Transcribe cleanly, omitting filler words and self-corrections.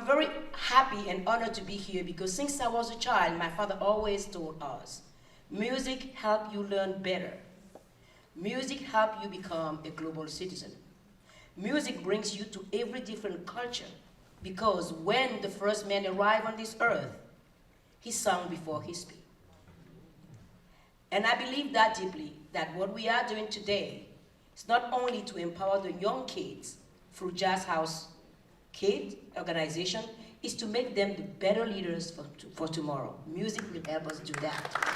I'm very happy and honored to be here because since I was a child, my father always told us, music helps you learn better. Music helps you become a global citizen. Music brings you to every different culture because when the first man arrived on this earth, he sang before he spoke. And I believe that deeply, that what we are doing today is not only to empower the young kids through Jazz House Kid organization, is to make them the better leaders for tomorrow. Music will help us do that.